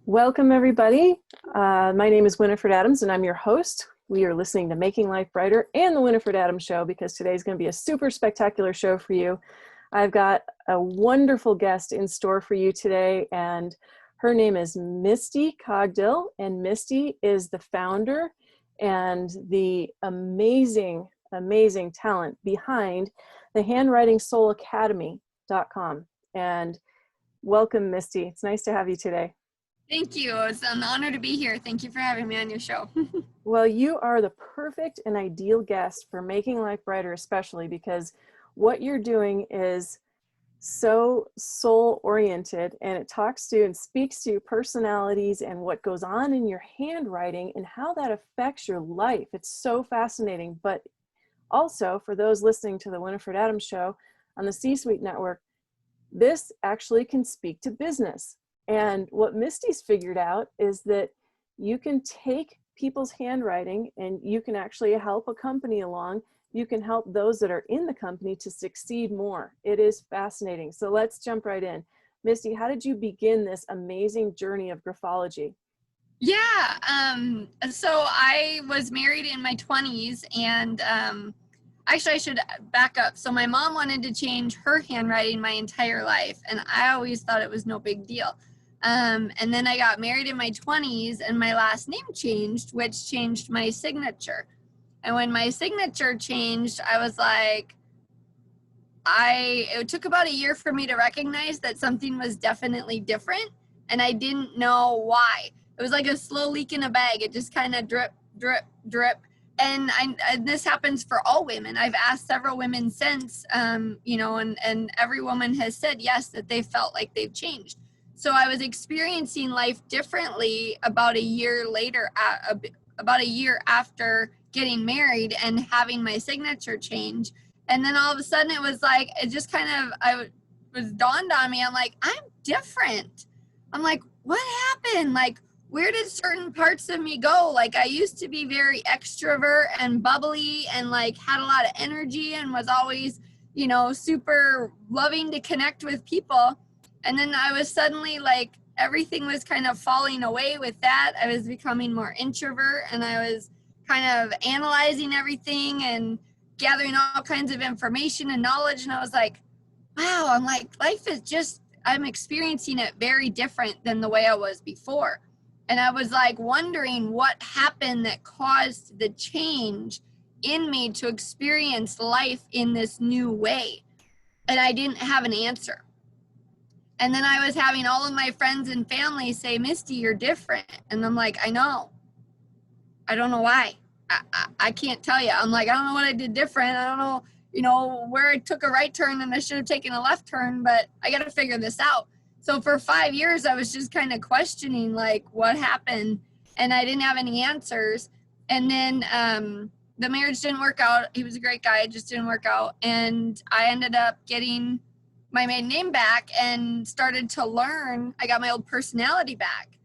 Welcome, everybody. My name is Winifred Adams, and I'm your host. We are listening to Making Life Brighter and the Winifred Adams Show because today's going to be a super spectacular show for you. I've got a wonderful guest in store for you today, and her name is Misty Cogdill, and Misty is the founder and the amazing talent behind the Handwriting Soul Academy.com. And welcome, Misty. It's nice to have you today. Thank you. It's an honor to be here. Thank you for having me on your show. Well, you are the perfect and ideal guest for Making Life Brighter, especially because what you're doing is so soul-oriented, and it talks to and speaks to personalities and what goes on in your handwriting and how that affects your life. It's so fascinating. But also, for those listening to the Winifred Adams Show on the C-Suite Network, this actually can speak to business. And what Misty's figured out is that you can take people's handwriting and you can actually help a company along. You can help those that are in the company to succeed more. It is fascinating. So let's jump right in. Misty, how did you begin this amazing journey of graphology? Yeah. So I was married in my 20s, and actually I should back up. So my mom wanted to change her handwriting my entire life, and I always thought it was no big deal. And then I got married in my 20s, and my last name changed, which changed my signature. And when my signature changed, I was like, it took about a year for me to recognize that something was definitely different, and I didn't know why. It was like a slow leak in a bag. It just kind of drip, drip, drip. And this happens for all women. I've asked several women since, and every woman has said yes, that they felt like they've changed. So I was experiencing life differently about a year later, about a year after getting married and having my signature change. And then all of a sudden it was like, it just kind of, was dawned on me. I'm like, I'm different. I'm like, what happened? Like, where did certain parts of me go? Like, I used to be very extrovert and bubbly and like had a lot of energy and was always, super loving to connect with people. And then I was suddenly like, everything was kind of falling away with that. I was becoming more introvert, and I was kind of analyzing everything and gathering all kinds of information and knowledge. And I was like, wow, I'm like, life is just, I'm experiencing it very different than the way I was before. And I was like wondering what happened that caused the change in me to experience life in this new way. And I didn't have an answer. And then I was having all of my friends and family say, Misty, you're different. And I'm like, I know. I don't know why. I can't tell you. I'm like, I don't know what I did different. I don't know, where I took a right turn and I should have taken a left turn, but I got to figure this out. So for 5 years, I was just kind of questioning like what happened, and I didn't have any answers. And then the marriage didn't work out. He was a great guy. It just didn't work out. And I ended up getting my maiden name back and started to learn. I got my old personality back.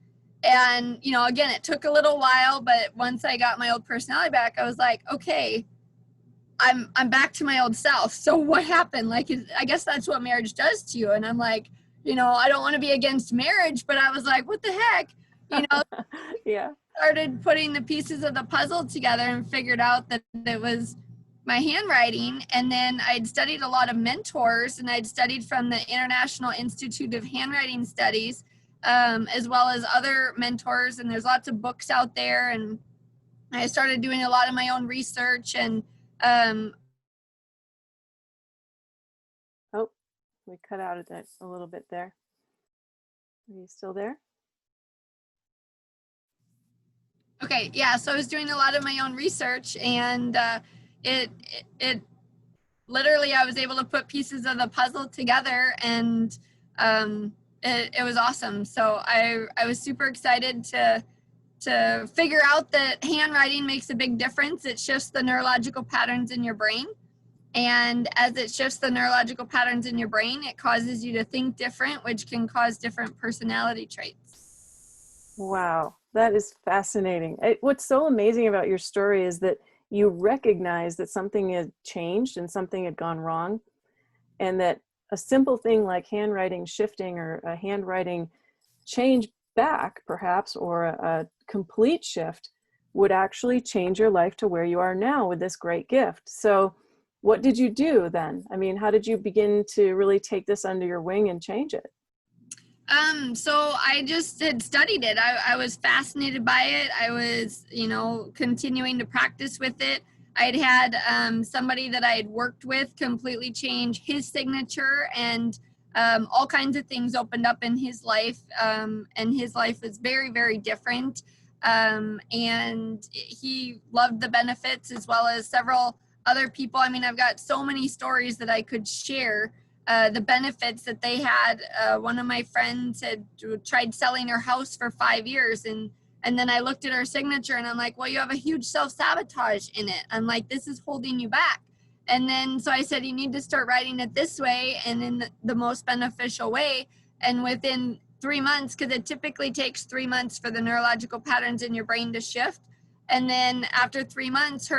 And, again, it took a little while, but once I got my old personality back, I was like, okay, I'm back to my old self. So what happened? Like, I guess that's what marriage does to you. And I'm like, I don't want to be against marriage, but I was like, what the heck? Yeah. Started putting the pieces of the puzzle together and figured out that it was my handwriting. And then I'd studied a lot of mentors, and I'd studied from the International Institute of Handwriting Studies, as well as other mentors. And there's lots of books out there. And I started doing a lot of my own research. And Oh, we cut out of that a little bit there. Are you still there? okay, yeah. So I was doing a lot of my own research, and it literally, I was able to put pieces of the puzzle together, and it was awesome. So I was super excited to figure out that handwriting makes a big difference. It shifts the neurological patterns in your brain. And as it shifts the neurological patterns in your brain, it causes you to think different, which can cause different personality traits. Wow, that is fascinating. What's so amazing about your story is that you recognize that something had changed and something had gone wrong, and that a simple thing like handwriting shifting or a handwriting change back perhaps, or a complete shift, would actually change your life to where you are now with this great gift. So what did you do then? I mean, how did you begin to really take this under your wing and change it? So I just had studied it. I was fascinated by it. I was, continuing to practice with it. I'd had somebody that I had worked with completely change his signature, and all kinds of things opened up in his life. And his life was very, very different. And he loved the benefits, as well as several other people. I mean, I've got so many stories that I could share. The benefits that they had. One of my friends had tried selling her house for 5 years, and then I looked at her signature and I'm like, well, you have a huge self-sabotage in it. I'm like, this is holding you back. And then so I said, you need to start writing it this way and in the most beneficial way. And within 3 months, because it typically takes 3 months for the neurological patterns in your brain to shift. And then after 3 months,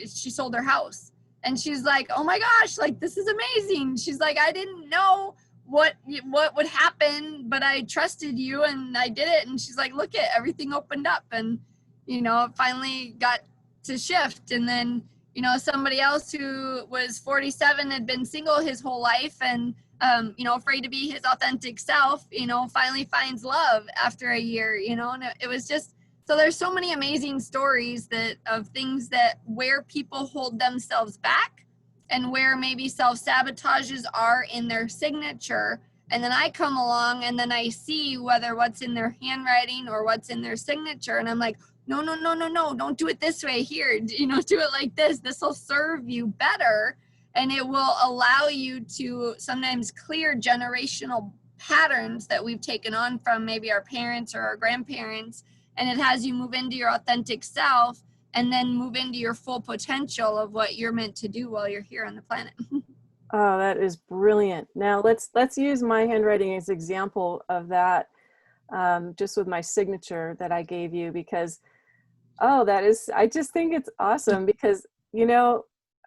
she sold her house. And she's like, oh my gosh, like, this is amazing. She's like, I didn't know what would happen, but I trusted you and I did it. And she's like, look at everything opened up, and, it finally got to shift. And then, somebody else who was 47 had been single his whole life and, afraid to be his authentic self, finally finds love after a year, and it was just, so there's so many amazing stories of things where people hold themselves back and where maybe self-sabotages are in their signature. And then I come along and then I see whether what's in their handwriting or what's in their signature. And I'm like, no, don't do it this way here. Do it like this. This will serve you better. And it will allow you to sometimes clear generational patterns that we've taken on from maybe our parents or our grandparents. And it has you move into your authentic self and then move into your full potential of what you're meant to do while you're here on the planet. Oh, that is brilliant. Now let's use my handwriting as an example of that, just with my signature that I gave you, because, I just think it's awesome because,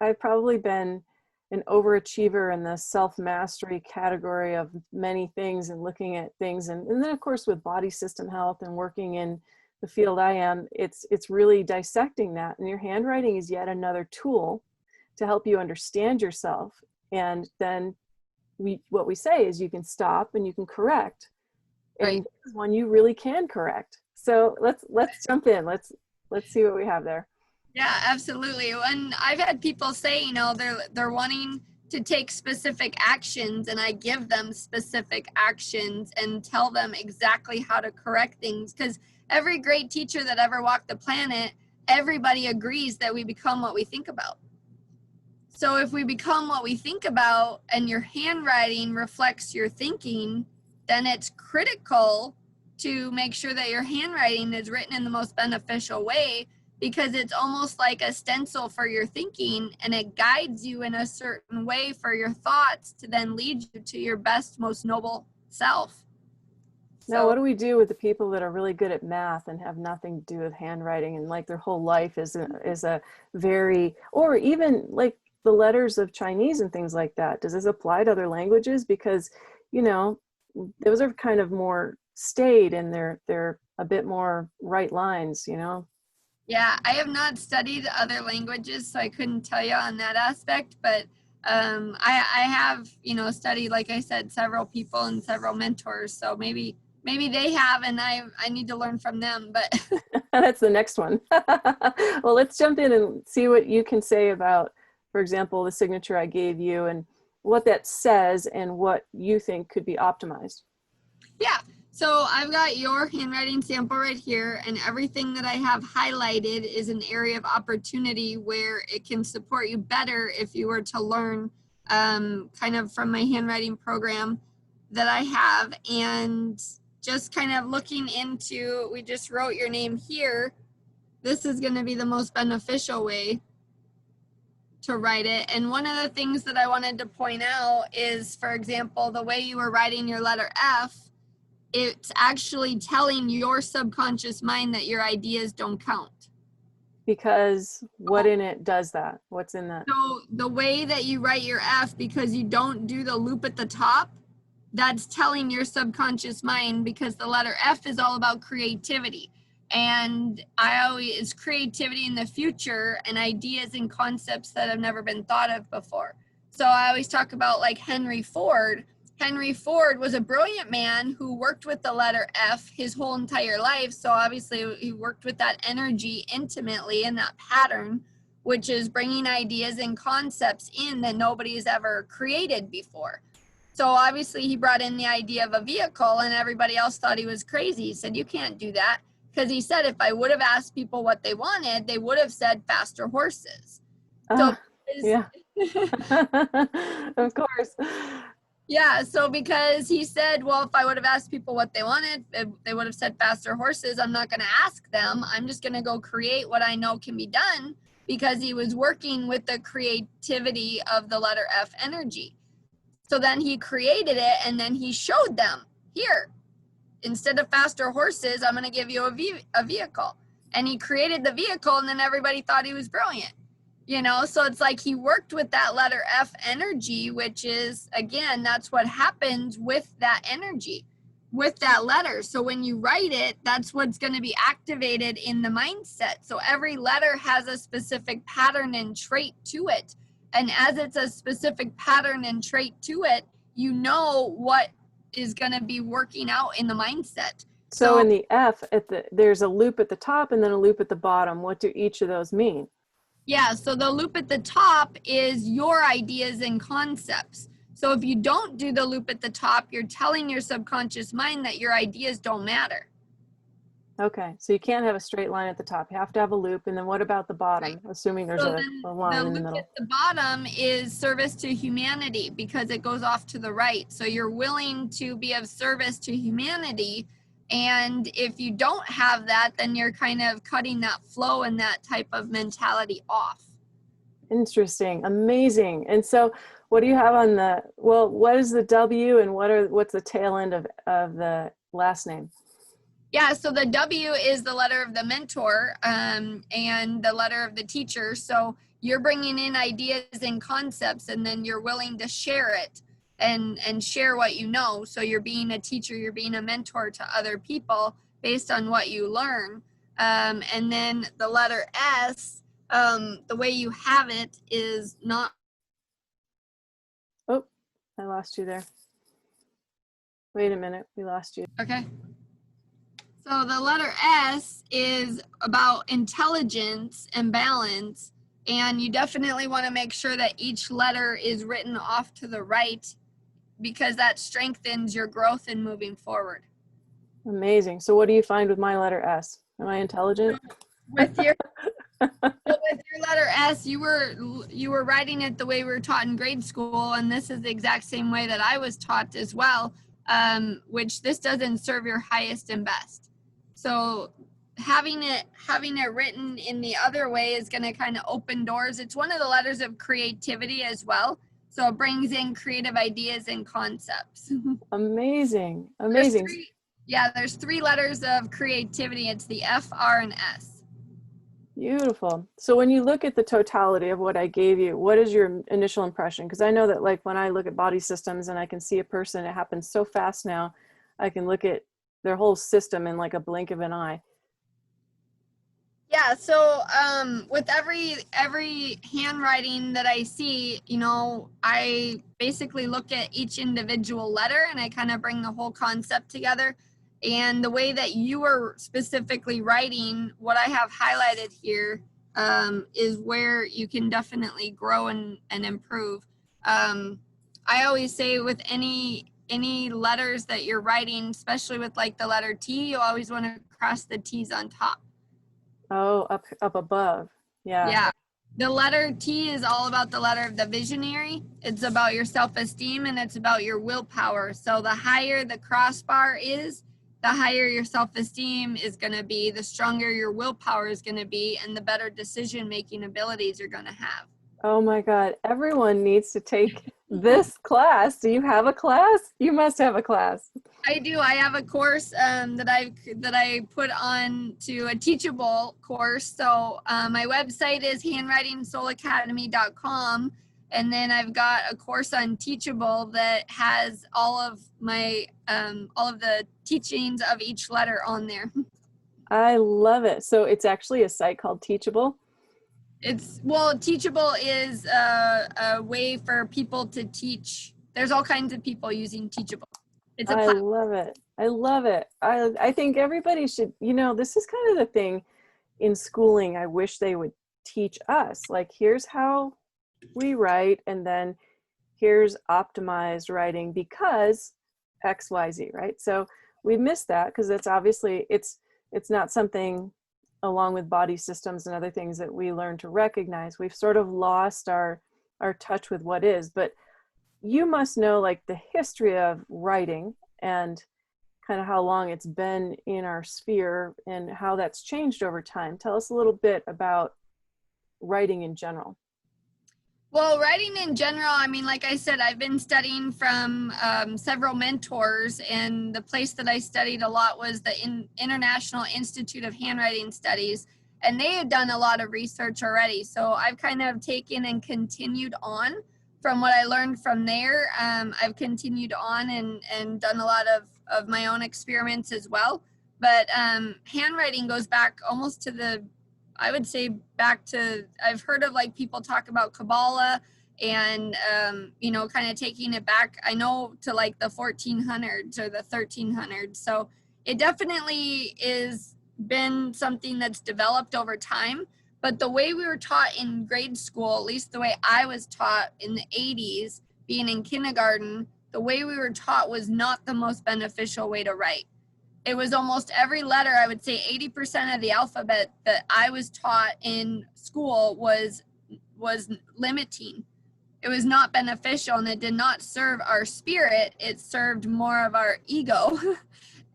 I've probably been an overachiever in the self-mastery category of many things and looking at things. And then of course with body system health and working in the field I am, it's really dissecting that. And your handwriting is yet another tool to help you understand yourself. And then what we say is you can stop and you can correct. Right. And this is one you really can correct. So let's jump in. Let's see what we have there. Yeah, absolutely. And I've had people say, they're wanting to take specific actions, and I give them specific actions and tell them exactly how to correct things. Because every great teacher that ever walked the planet, everybody agrees that we become what we think about. So if we become what we think about and your handwriting reflects your thinking, then it's critical to make sure that your handwriting is written in the most beneficial way, because it's almost like a stencil for your thinking, and it guides you in a certain way for your thoughts to then lead you to your best, most noble self. Now, what do we do with the people that are really good at math and have nothing to do with handwriting, and like their whole life is a very, or even like the letters of Chinese and things like that? Does this apply to other languages? Because, those are kind of more staid and they're a bit more right lines, Yeah, I have not studied other languages, so I couldn't tell you on that aspect, but I have, studied, like I said, several people and several mentors, so maybe they have, and I need to learn from them, but that's the next one. Well, let's jump in and see what you can say about, for example, the signature I gave you and what that says and what you think could be optimized. Yeah. So I've got your handwriting sample right here, and everything that I have highlighted is an area of opportunity where it can support you better if you were to learn kind of from my handwriting program that I have. And just kind of looking into, we just wrote your name here. This is going to be the most beneficial way to write it. And one of the things that I wanted to point out is, for example, the way you were writing your letter F, it's actually telling your subconscious mind that your ideas don't count. Because what in it does that? What's in that? So the way that you write your F, because you don't do the loop at the top, that's telling your subconscious mind, because the letter F is all about creativity. And it's creativity in the future and ideas and concepts that have never been thought of before. So I always talk about like Henry Ford. Henry Ford was a brilliant man who worked with the letter F his whole entire life. So obviously he worked with that energy intimately in that pattern, which is bringing ideas and concepts in that nobody has ever created before. So obviously he brought in the idea of a vehicle, and everybody else thought he was crazy. He said, you can't do that. Because he said, if I would have asked people what they wanted, they would have said faster horses. Yeah. Of course. Yeah, so because he said, well, if I would have asked people what they wanted, they would have said faster horses. I'm not going to ask them. I'm just going to go create what I know can be done, because he was working with the creativity of the letter F energy. So then he created it, and then he showed them, here, instead of faster horses, I'm going to give you a vehicle. And he created the vehicle, and then everybody thought he was brilliant. You know, so it's like he worked with that letter F energy, which is, again, that's what happens with that energy, with that letter. So when you write it, that's what's going to be activated in the mindset. So every letter has a specific pattern and trait to it. And as it's a specific pattern and trait to it, you know what is going to be working out in the mindset. So in the F, there's a loop at the top and then a loop at the bottom. What do each of those mean? Yeah, so the loop at the top is your ideas and concepts. So if you don't do the loop at the top, you're telling your subconscious mind that your ideas don't matter. Okay, so you can't have a straight line at the top. You have to have a loop. And then what about the bottom, right, assuming there's a line in the middle? The loop at the bottom is service to humanity, because it goes off to the right. So you're willing to be of service to humanity. And if you don't have that, then you're kind of cutting that flow and that type of mentality off. Interesting. Amazing. And so what do you have on what is the W, and what's the tail end of the last name? Yeah, so the W is the letter of the mentor, and the letter of the teacher. So you're bringing in ideas and concepts, and then you're willing to share it and share what you know. So you're being a teacher, you're being a mentor to other people based on what you learn. And then the letter S, the way you have it is not. Oh, I lost you there. Wait a minute, we lost you. Okay. So the letter S is about intelligence and balance, and you definitely want to make sure that each letter is written off to the right, because that strengthens your growth in moving forward. Amazing. So what do you find with my letter S? Am I intelligent? With your letter S, you were writing it the way we were taught in grade school, and this is the exact same way that I was taught as well, which this doesn't serve your highest and best. So having it written in the other way is going to kind of open doors. It's one of the letters of creativity as well. So it brings in creative ideas and concepts. Amazing. Amazing. There's 3 letters of creativity. It's the F, R, and S. Beautiful. So when you look at the totality of what I gave you, what is your initial impression? Because I know that, like, when I look at body systems and I can see a person, it happens so fast now. I can look at their whole system in like a blink of an eye. Yeah, so with every handwriting that I see, you know, I basically look at each individual letter and I kind of bring the whole concept together. And the way that you are specifically writing, what I have highlighted here, is where you can definitely grow and improve. I always say with any letters that you're writing, especially with like the letter T, you always want to cross the T's on top. Oh, up above. Yeah. Yeah. The letter T is all about the letter of the visionary. It's about your self-esteem and it's about your willpower. So the higher the crossbar is, the higher your self-esteem is going to be, the stronger your willpower is going to be, and the better decision-making abilities you're going to have. Oh my God. Everyone needs to take this class. Do you have a class? You must have a class. I do. I have a course that I put on to a teachable course. So my website is handwritingsoulacademy.com, And then I've got a course on Teachable that has all of my, all of the teachings of each letter on there. I love it. So it's actually a site called Teachable. Well, Teachable is a way for people to teach. There's all kinds of people using Teachable. It's a I platform. love it. I love it. I think everybody should, this is kind of the thing in schooling I wish they would teach us. Like, here's how we write, and then here's optimized writing because XYZ, right? So we missed that because it's obviously, it's not something along with body systems and other things that we learn to recognize. We've sort of lost our touch with what is, but you must know like the history of writing and kind of how long it's been in our sphere and how that's changed over time. Tell us a little bit about writing in general. Well, writing in general, I mean, like I said, I've been studying from several mentors, and the place that I studied a lot was the International Institute of Handwriting Studies, and they had done a lot of research already. So I've kind of taken and continued on from what I learned from there. I've continued on and done a lot of my own experiments as well. But handwriting goes back almost to I would say back to, I've heard of like people talk about Kabbalah and, kind of taking it back, I know, to like the 1400s or the 1300s. So it definitely is been something that's developed over time. But the way we were taught in grade school, at least the way I was taught in the 80s, being in kindergarten, the way we were taught was not the most beneficial way to write. It was almost every letter, I would say 80% of the alphabet that I was taught in school was limiting. It was not beneficial, and it did not serve our spirit. It served more of our ego.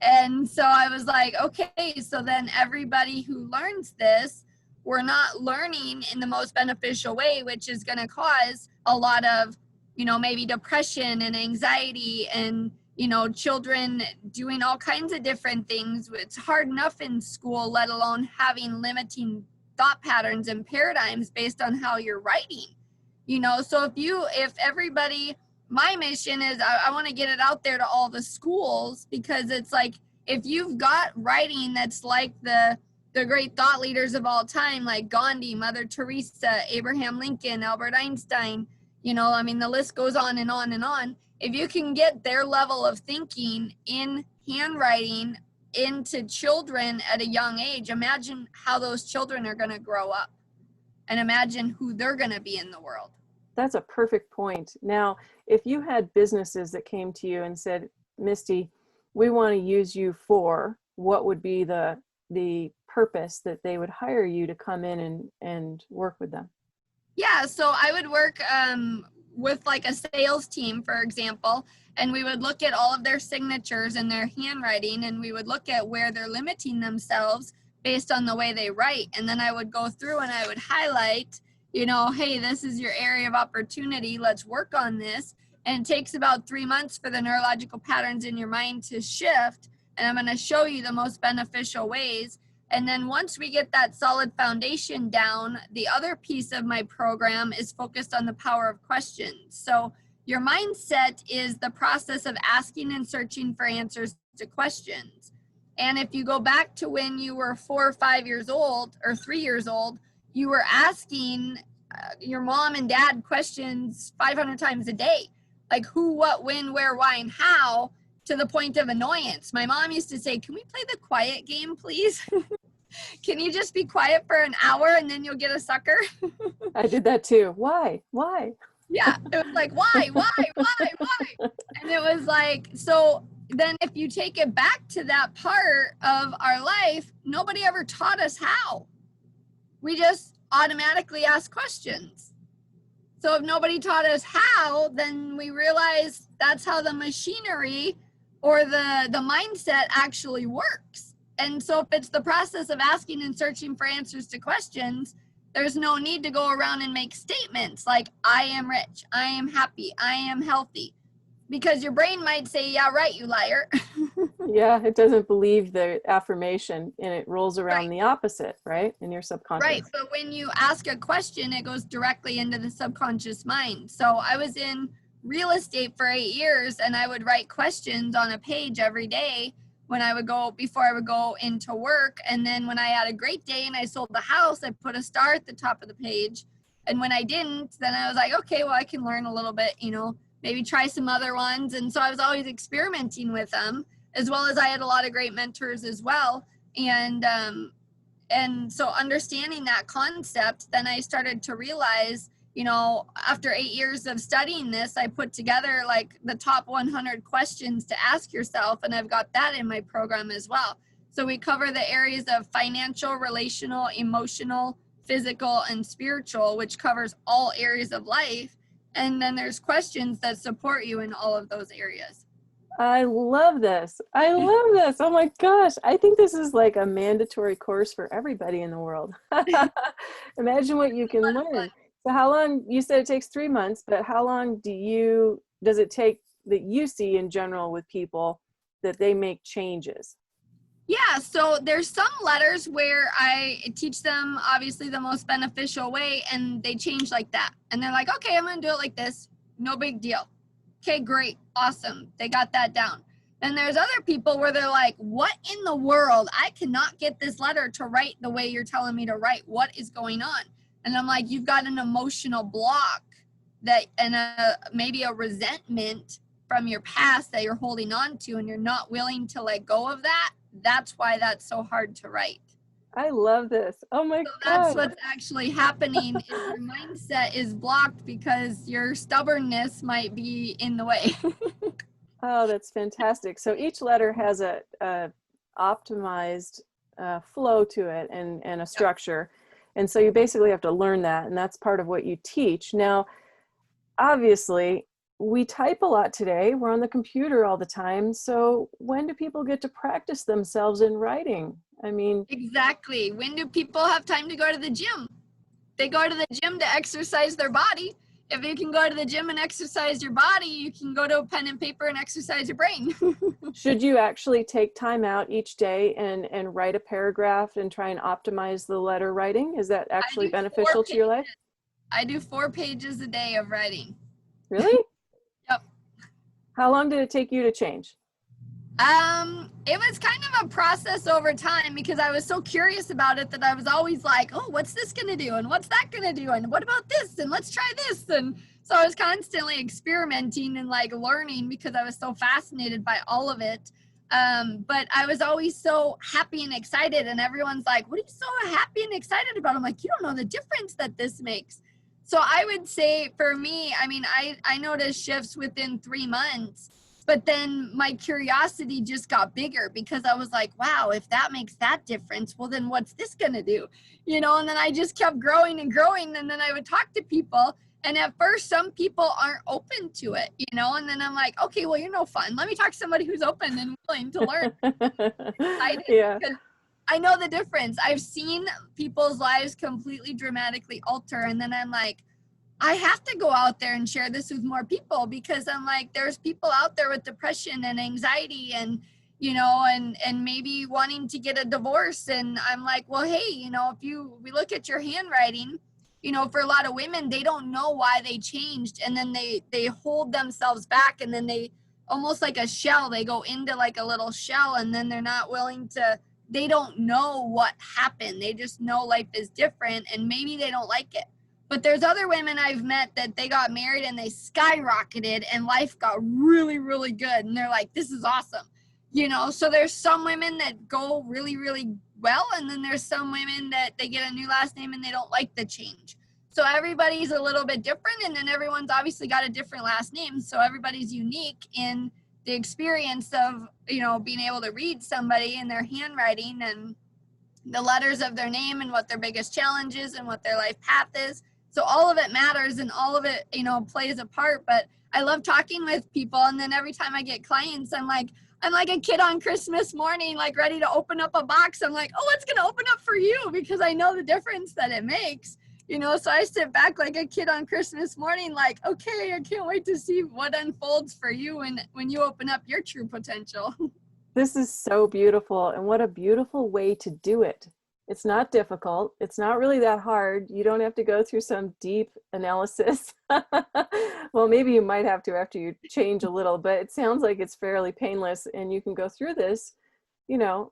And so I was like, okay, so then everybody who learns this, we're not learning in the most beneficial way, which is going to cause a lot of, maybe depression and anxiety and, children doing all kinds of different things. It's hard enough in school, let alone having limiting thought patterns and paradigms based on how you're writing. So if everybody, my mission is I want to get it out there to all the schools, because it's like, if you've got writing that's like the great thought leaders of all time, like Gandhi, Mother Teresa, Abraham Lincoln, Albert Einstein, the list goes on and on and on. If you can get their level of thinking in handwriting into children at a young age, imagine how those children are going to grow up, and imagine who they're going to be in the world. That's a perfect point. Now, if you had businesses that came to you and said, Misty, we want to use you for, what would be the purpose that they would hire you to come in and work with them? Yeah, so I would work with like a sales team, for example, and we would look at all of their signatures and their handwriting, and we would look at where they're limiting themselves based on the way they write. And then I would go through and I would highlight, hey, this is your area of opportunity. Let's work on this. And it takes about 3 months for the neurological patterns in your mind to shift. And I'm going to show you the most beneficial ways. And then once we get that solid foundation down, the other piece of my program is focused on the power of questions. So your mindset is the process of asking and searching for answers to questions. And if you go back to when you were 4 or 5 years old or 3 years old, you were asking your mom and dad questions 500 times a day, like who, what, when, where, why, and how, to the point of annoyance. My mom used to say, can we play the quiet game, please? Can you just be quiet for an hour and then you'll get a sucker? I did that too. Why? Yeah, it was like, why? And it was like, so then if you take it back to that part of our life, nobody ever taught us how. We just automatically ask questions. So if nobody taught us how, then we realize that's how the machinery or the mindset actually works. And so if it's the process of asking and searching for answers to questions, there's no need to go around and make statements like, I am rich, I am happy, I am healthy. because your brain might say, yeah, right, you liar. Yeah, it doesn't believe the affirmation and it rolls around Right. the opposite, right? In your Right. subconscious. But when you ask a question, it goes directly into the subconscious mind. So I was in real estate for 8 years, and I would write questions on a page every day when I would go, before I would go into work. And then when I had a great day and I sold the house, I put a star at the top of the page. And when I didn't, then I was like, okay, well, I can learn a little bit, maybe try some other ones. And so I was always experimenting with them, as well as I had a lot of great mentors as well. And so understanding that concept, then I started to realize, after 8 years of studying this, I put together like the top 100 questions to ask yourself, and I've got that in my program as well. So we cover the areas of financial, relational, emotional, physical, and spiritual, which covers all areas of life. And then there's questions that support you in all of those areas. I love this. I love this. Oh my gosh. I think this is like a mandatory course for everybody in the world. Imagine what you can learn. So how long, you said it takes 3 months, but how long does it take that you see in general with people that they make changes? Yeah, so there's some letters where I teach them obviously the most beneficial way, and they change like that. And they're like, okay, I'm going to do it like this. No big deal. Okay, great. Awesome. They got that down. And there's other people where they're like, what in the world? I cannot get this letter to write the way you're telling me to write. What is going on? And I'm like, you've got an emotional block and maybe a resentment from your past that you're holding on to, and you're not willing to let go of that. That's why that's so hard to write. I love this. Oh my So that's God. what's actually happening is your mindset is blocked because your stubbornness might be in the way. Oh, that's fantastic. So each letter has a optimized flow to it and a structure. And so you basically have to learn that, and that's part of what you teach. Now, obviously, we type a lot today. We're on the computer all the time. So when do people get to practice themselves in writing? I mean, Exactly. When do people have time to go to the gym? They go to the gym to exercise their body. If you can go to the gym and exercise your body, you can go to a pen and paper and exercise your brain. should you actually take time out each day and write a paragraph and try and optimize the letter writing? Is that actually beneficial to your life? I do 4 pages a day of writing. Really? Yep. How long did it take you to change? It was kind of a process over time because I was so curious about it that I was always like, oh, what's this going to do? And what's that going to do? And what about this? And let's try this. And so I was constantly experimenting and like learning because I was so fascinated by all of it. But I was always so happy and excited. And everyone's like, what are you so happy and excited about? I'm like, you don't know the difference that this makes. So I would say for me, I mean, I noticed shifts within 3 months. But then my curiosity just got bigger because I was like, wow, if that makes that difference, well, then what's this going to do? And then I just kept growing and growing. And then I would talk to people. And at first, some people aren't open to it, and then I'm like, okay, well, you're no fun. Let me talk to somebody who's open and willing to learn. Excited because I know the difference. I've seen people's lives completely dramatically alter. And then I'm like, I have to go out there and share this with more people because I'm like, there's people out there with depression and anxiety and, and maybe wanting to get a divorce. And I'm like, well, hey, if we look at your handwriting, for a lot of women, they don't know why they changed. And then they hold themselves back and then they almost like a shell, they go into like a little shell and then they're not willing they don't know what happened. They just know life is different and maybe they don't like it. But there's other women I've met that they got married and they skyrocketed and life got really, really good. And they're like, this is awesome. So there's some women that go really, really well. And then there's some women that they get a new last name and they don't like the change. So everybody's a little bit different. And then everyone's obviously got a different last name. So everybody's unique in the experience of, being able to read somebody in their handwriting and the letters of their name and what their biggest challenge is and what their life path is. So all of it matters and all of it, plays a part. But I love talking with people. And then every time I get clients, I'm like a kid on Christmas morning, like ready to open up a box. I'm like, oh, what's going to open up for you? Because I know the difference that it makes, So I sit back like a kid on Christmas morning, like, okay, I can't wait to see what unfolds for you when you open up your true potential. This is so beautiful, and what a beautiful way to do it. It's not difficult. It's not really that hard. You don't have to go through some deep analysis. Well, maybe you might have to after you change a little, but it sounds like it's fairly painless, and you can go through this.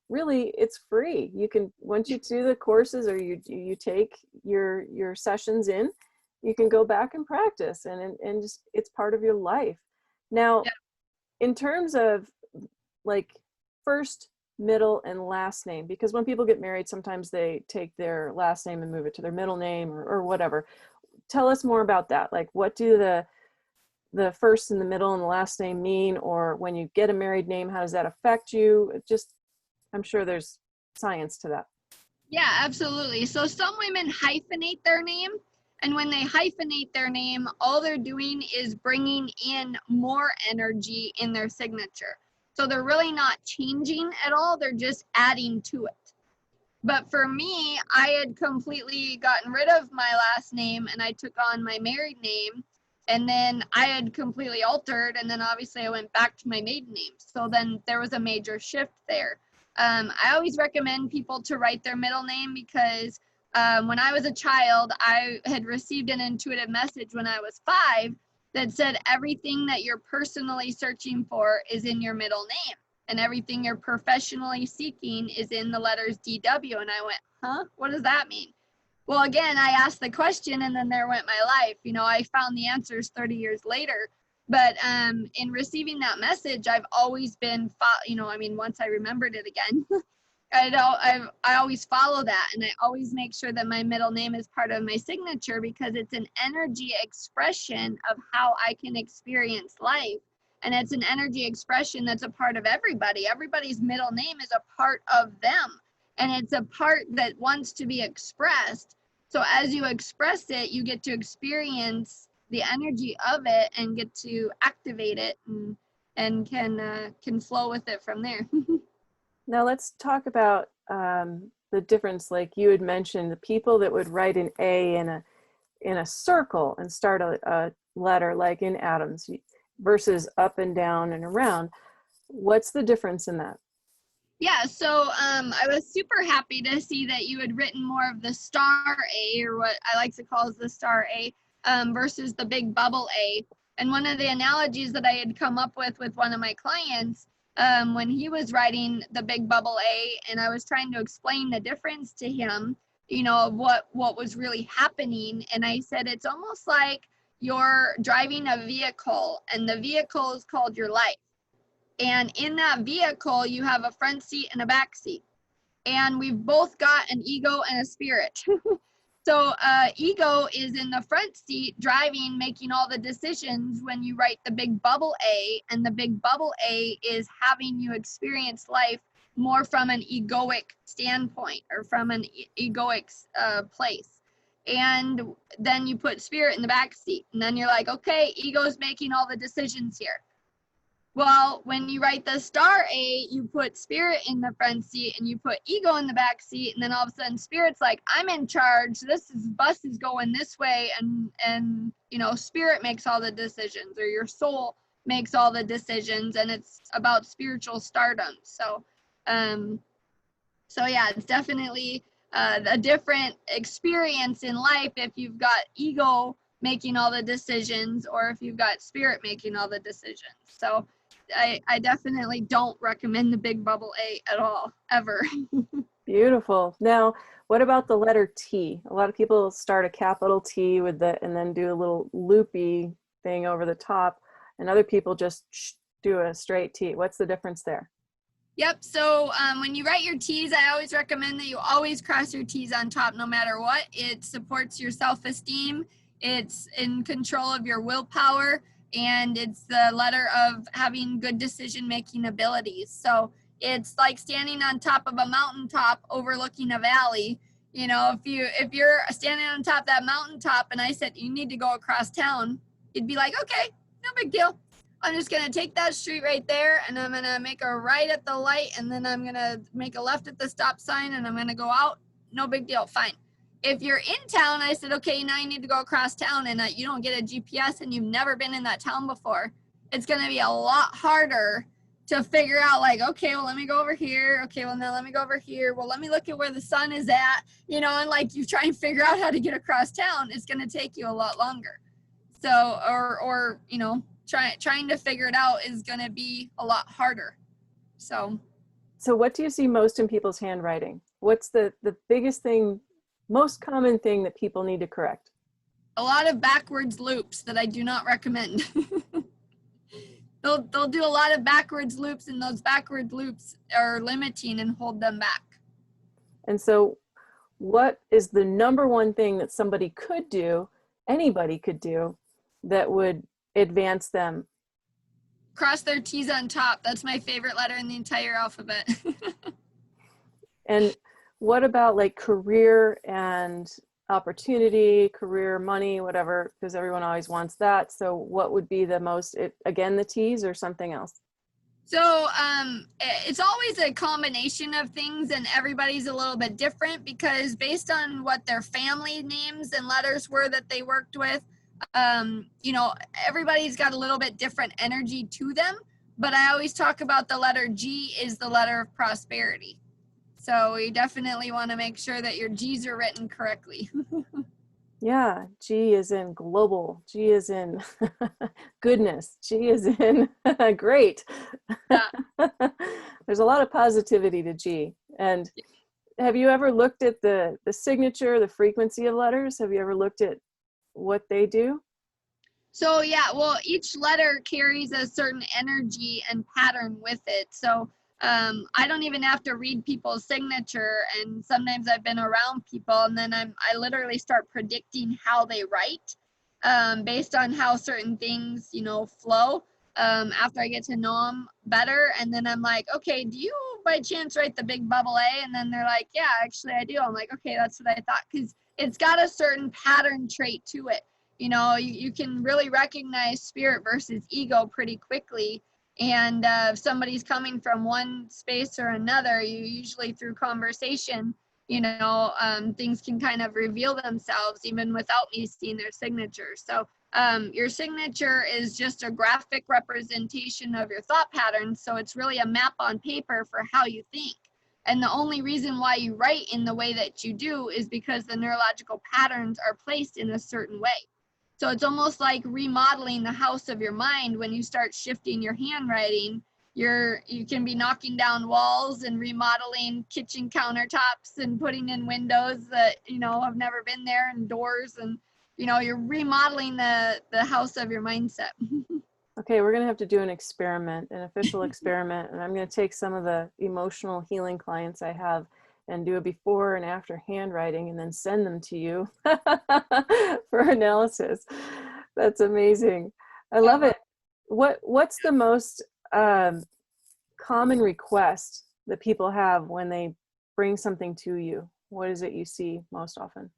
Really, it's free. You can, once you do the courses or you take your sessions in, you can go back and practice, and just, it's part of your life. Now, Yeah. in terms of like first, middle, and last name, because when people get married, sometimes they take their last name and move it to their middle name, or whatever. Tell us more about that. Like, what do the first and the middle and the last name mean? Or when you get a married name, how does that affect you? Just, I'm sure there's science to that. Yeah, absolutely. So some women hyphenate their name, and when they hyphenate their name, all they're doing is bringing in more energy in their signature. So they're really not changing at all, they're just adding to it. But for me, I had completely gotten rid of my last name and I took on my married name. And then I had completely altered. And then obviously I went back to my maiden name. So then there was a major shift there. I always recommend people to write their middle name because when I was a child, I had received an intuitive message when I was 5 that said everything that you're personally searching for is in your middle name, and everything you're professionally seeking is in the letters DW. And I went, huh? What does that mean? Well, again, I asked the question and then there went my life. I found the answers 30 years later. But in receiving that message, I've always been, once I remembered it again, I always follow that, and I always make sure that my middle name is part of my signature because it's an energy expression of how I can experience life. And it's an energy expression that's a part of everybody. Everybody's middle name is a part of them, and it's a part that wants to be expressed. So as you express it, you get to experience the energy of it and get to activate it, and can flow with it from there. Now let's talk about the difference. Like you had mentioned, the people that would write an A in a circle and start a letter like in Adams versus up and down and around. What's the difference in that? Yeah, so I was super happy to see that you had written more of the star A, or what I like to call as the star A, versus the big bubble A. And one of the analogies that I had come up with one of my clients, when he was writing the big bubble A, and I was trying to explain the difference to him, of what was really happening. And I said, it's almost like you're driving a vehicle, and the vehicle is called your life. And in that vehicle, you have a front seat and a back seat. And we've both got an ego and a spirit. So ego is in the front seat, driving, making all the decisions when you write the big bubble A. And the big bubble A is having you experience life more from an egoic standpoint, or from an egoic place. And then you put spirit in the back seat. And then you're like, okay, ego's making all the decisions here. Well, when you write the star A, you put spirit in the front seat and you put ego in the back seat, and then all of a sudden spirit's like, I'm in charge. Bus is going this way, and spirit makes all the decisions, or your soul makes all the decisions, and it's about spiritual stardom. So yeah, it's definitely a different experience in life if you've got ego making all the decisions, or if you've got spirit making all the decisions. So I definitely don't recommend the big bubble A at all, ever. Beautiful. Now, what about the letter T? A lot of people start a capital T with and then do a little loopy thing over the top, and other people just do a straight T. What's the difference there? Yep. So when you write your T's, I always recommend that you always cross your T's on top no matter what. It supports your self-esteem. It's in control of your willpower, and it's the letter of having good decision-making abilities. So it's like standing on top of a mountaintop overlooking a valley. If you're standing on top of that mountaintop and I said you need to go across town, you'd be like, okay, no big deal. I'm just going to take that street right there, and I'm going to make a right at the light, and then I'm going to make a left at the stop sign, and I'm going to go out. No big deal. Fine. If you're in town, I said, okay, now you need to go across town, and you don't get a GPS and you've never been in that town before. It's going to be a lot harder to figure out, like, okay, well, let me go over here. Okay, well, now let me go over here. Well, let me look at where the sun is at, you know, and like you try and figure out how to get across town. It's going to take you a lot longer. So, or you know, trying to figure it out is going to be a lot harder. So what do you see most in people's handwriting? What's the biggest thing, most common thing that people need to correct? a lot of backwards loops that I do not recommend. They'll do a lot of backwards loops, and those backward loops are limiting and hold them back. And so what is the number one thing that somebody could do, anybody could do, that would advance them? Cross their T's on top. That's my favorite letter in the entire alphabet. And what about like career and opportunity, career, money, whatever, because everyone always wants that. So what would be the most, again, the T's or something else? So it's always a combination of things, and everybody's a little bit different because based on what their family names and letters were that they worked with, you know, everybody's got a little bit different energy to them. But I always talk about the letter G is the letter of prosperity. So we definitely want to make sure that your G's are written correctly. Yeah, G is in global, G is in goodness, G is in great. Yeah. There's a lot of positivity to G. And have you ever looked at the signature, the frequency of letters? Have you ever looked at what they do? So yeah, well, each letter carries a certain energy and pattern with it. So I don't even have to read people's signature, and sometimes I've been around people, and then I literally start predicting how they write based on how certain things, you know, flow after I get to know them better. And then I'm like, okay, do you by chance write the big bubble A? And then they're like, yeah, actually I do. I'm like, okay, that's what I thought, because it's got a certain pattern trait to it. You know, you can really recognize spirit versus ego pretty quickly. And if somebody's coming from one space or another, you usually through conversation, you know, things can kind of reveal themselves even without me seeing their signature. So your signature is just a graphic representation of your thought patterns. So it's really a map on paper for how you think. And the only reason why you write in the way that you do is because the neurological patterns are placed in a certain way. So it's almost like remodeling the house of your mind. When you start shifting your handwriting, you can be knocking down walls and remodeling kitchen countertops and putting in windows that, you know, have never been there, and doors, and, you know, you're remodeling the house of your mindset. Okay, we're going to have to do an experiment, an official experiment, and I'm going to take some of the emotional healing clients I have and do a before and after handwriting and then send them to you for analysis. That's amazing. I love it. What's the most common request that people have when they bring something to you? What is it you see most often?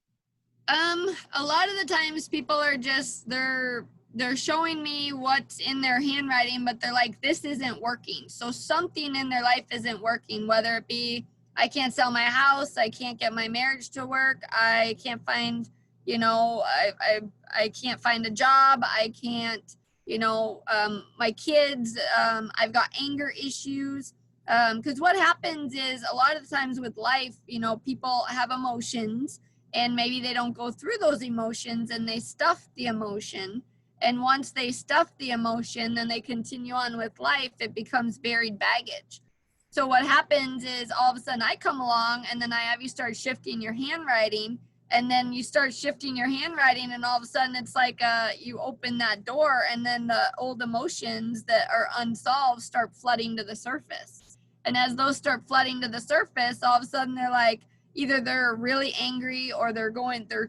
A lot of the times people are just, they're showing me what's in their handwriting, but they're like, this isn't working. So something in their life isn't working, whether it be, I can't sell my house, I can't get my marriage to work, I can't find, you know, I can't find a job, I can't, you know, my kids, I've got anger issues. Because what happens is a lot of the times with life, you know, people have emotions, and maybe they don't go through those emotions, and they stuff the emotion. And once they stuff the emotion, then they continue on with life. It becomes buried baggage. So what happens is all of a sudden I come along, and then I have you start shifting your handwriting, and then you start shifting your handwriting, and all of a sudden it's like you open that door, and then the old emotions that are unsolved start flooding to the surface. And as those start flooding to the surface, all of a sudden they're like, either they're really angry or they're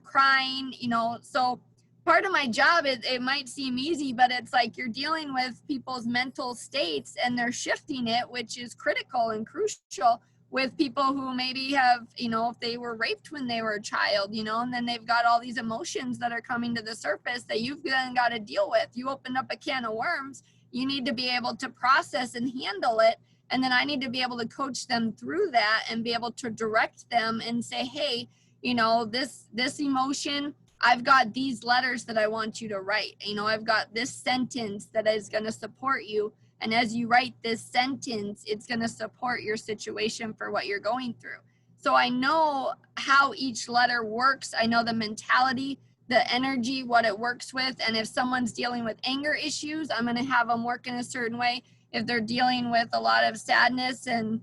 crying, you know. So part of my job is, it might seem easy, but it's like you're dealing with people's mental states, and they're shifting it, which is critical and crucial with people who maybe have, you know, if they were raped when they were a child, you know, and then they've got all these emotions that are coming to the surface that you've then got to deal with. You opened up a can of worms. You need to be able to process and handle it. And then I need to be able to coach them through that and be able to direct them and say, hey, you know, this emotion, I've got these letters that I want you to write. You know, I've got this sentence that is going to support you. And as you write this sentence, it's going to support your situation for what you're going through. So I know how each letter works. I know the mentality, the energy, what it works with. And if someone's dealing with anger issues, I'm going to have them work in a certain way. If they're dealing with a lot of sadness and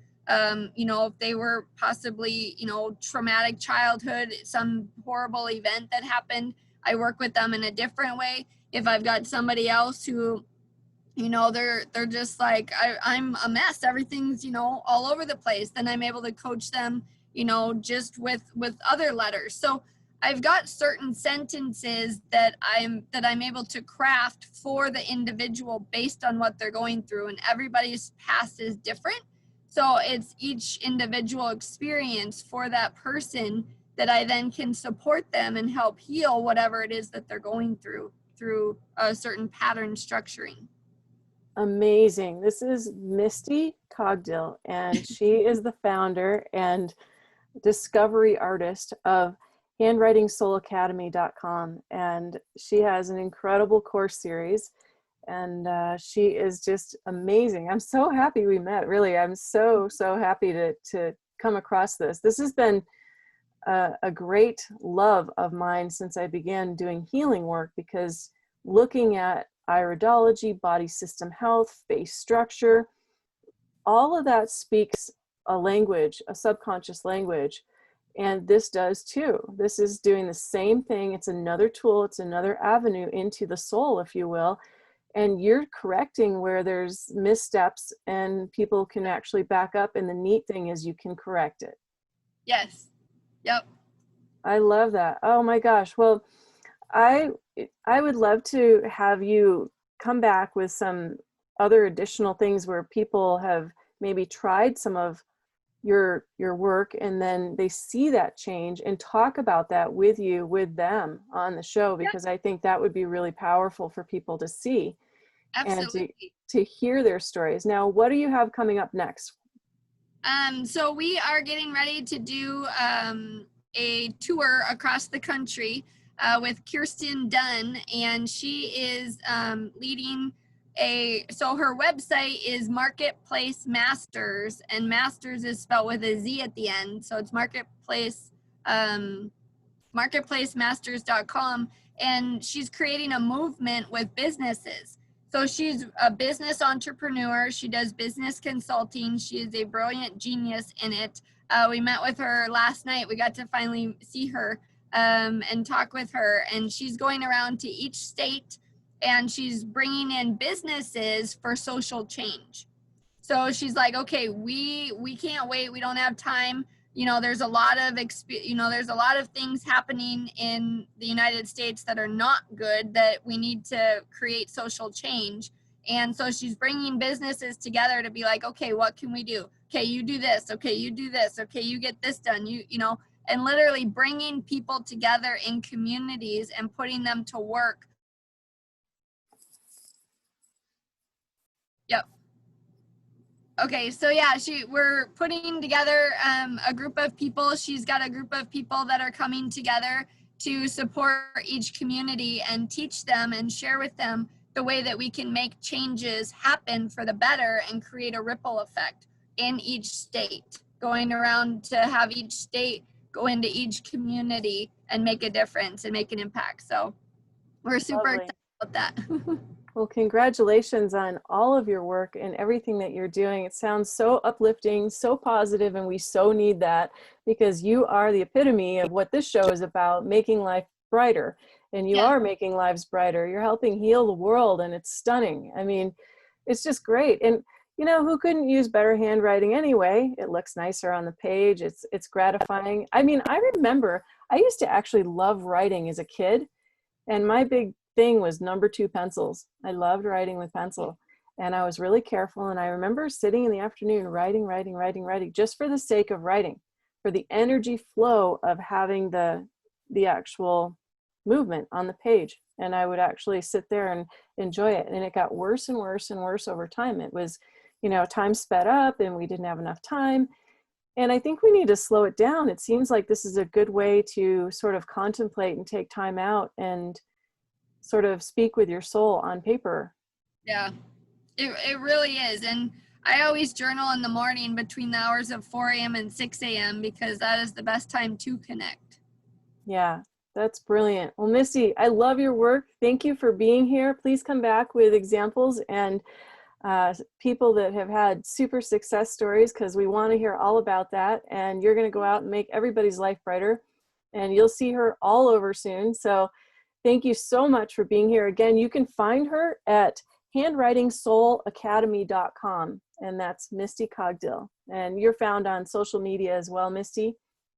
you know, if they were possibly, you know, traumatic childhood, some horrible event that happened, I work with them in a different way. If I've got somebody else who, you know, they're just like, I'm a mess, everything's, you know, all over the place, then I'm able to coach them, you know, just with other letters. So I've got certain sentences that I'm able to craft for the individual based on what they're going through, and everybody's past is different. So it's each individual experience for that person that I then can support them and help heal whatever it is that they're going through a certain pattern structuring. Amazing. This is Misty Cogdill, and she is the founder and discovery artist of handwritingsoulacademy.com. And she has an incredible course series, and she is just amazing. I'm so happy we met. Really, I'm so happy to come across this. This has been a great love of mine since I began doing healing work, because looking at iridology, body system health, face structure, all of that speaks a language, a subconscious language. And this does too. This is doing the same thing. It's another tool. It's another avenue into the soul, if you will. And you're correcting where there's missteps and people can actually back up. And the neat thing is you can correct it. Yes. Yep. I love that. Oh my gosh. Well, I would love to have you come back with some other additional things where people have maybe tried some of your work, and then they see that change, and talk about that with you, with them on the show, because I think that would be really powerful for people to see. Absolutely. And to hear their stories. Now, what do you have coming up next? So we are getting ready to do a tour across the country with Kirsten Dunn, and she is leading so her website is Marketplace Masters, and Masters is spelled with a Z at the end. So it's marketplacemasters.com, and she's creating a movement with businesses. So she's a business entrepreneur. She does business consulting. She is a brilliant genius in it. We met with her last night. We got to finally see her and talk with her. And she's going around to each state, and she's bringing in businesses for social change. So she's like, okay, we can't wait. We don't have time. You know, there's a lot of there's a lot of things happening in the United States that are not good, that we need to create social change. And so she's bringing businesses together to be like, okay, what can we do? Okay, you do this. Okay, you do this. Okay, you get this done. You know, and literally bringing people together in communities and putting them to work. Yep. Okay, so yeah, we're putting together a group of people. She's got a group of people that are coming together to support each community and teach them and share with them the way that we can make changes happen for the better and create a ripple effect in each state, going around to have each state go into each community and make a difference and make an impact. So we're super excited about that. Well, congratulations on all of your work and everything that you're doing. It sounds so uplifting, so positive, and we so need that, because you are the epitome of what this show is about, making life brighter. And you are making lives brighter. You're helping heal the world, and it's stunning. I mean, it's just great. And you know, who couldn't use better handwriting anyway? It looks nicer on the page. It's gratifying. I mean, I remember I used to actually love writing as a kid, and my big thing was #2 pencils. I loved writing with pencil, and I was really careful. And I remember sitting in the afternoon writing just for the sake of writing, for the energy flow of having the actual movement on the page. And I would actually sit there and enjoy it. And it got worse and worse and worse over time. It was, you know, time sped up and we didn't have enough time. And I think we need to slow it down. It seems like this is a good way to sort of contemplate and take time out and sort of speak with your soul on paper. Yeah, it really is. And I always journal in the morning between the hours of 4 a.m. and 6 a.m. because that is the best time to connect. Yeah, that's brilliant. Well, Misty, I love your work. Thank you for being here. Please come back with examples and people that have had super success stories, because we want to hear all about that. And you're going to go out and make everybody's life brighter. And you'll see her all over soon. So thank you so much for being here. Again, you can find her at handwritingsoulacademy.com, and that's Misty Cogdill. And you're found on social media as well, Misty.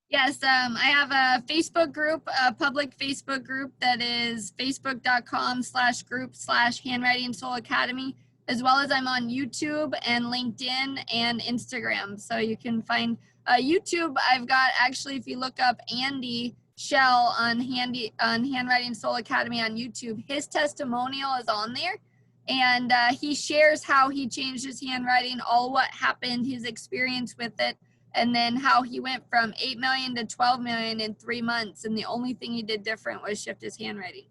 Yes, I have a Facebook group, a public Facebook group that is facebook.com/group/Handwriting Soul Academy, as well as I'm on YouTube and LinkedIn and Instagram. So you can find YouTube. I've got, actually, if you look up Andy Shell on Handwriting Soul Academy on YouTube, his testimonial is on there. And he shares how he changed his handwriting, all what happened, his experience with it, and then how he went from 8 million to 12 million in 3 months. And the only thing he did different was shift his handwriting.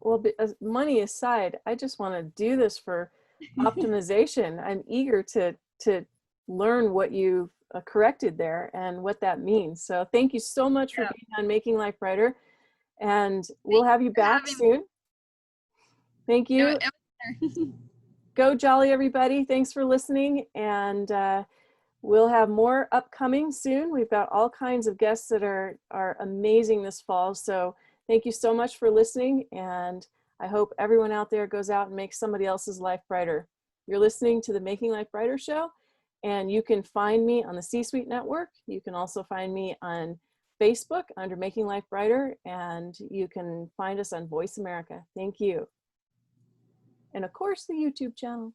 Well, money aside, I just want to do this for optimization. I'm eager to learn what you corrected there and what that means. So thank you so much for being on Making Life Brighter, and we'll have you back soon. Thank you. Go Jolly, everybody. Thanks for listening, and we'll have more upcoming soon. We've got all kinds of guests that are amazing this fall. So thank you so much for listening, and I hope everyone out there goes out and makes somebody else's life brighter. You're listening to the Making Life Brighter show, and you can find me on the C-Suite Network. You can also find me on Facebook under Making Life Brighter, and you can find us on Voice America. Thank you. And of course, the YouTube channel.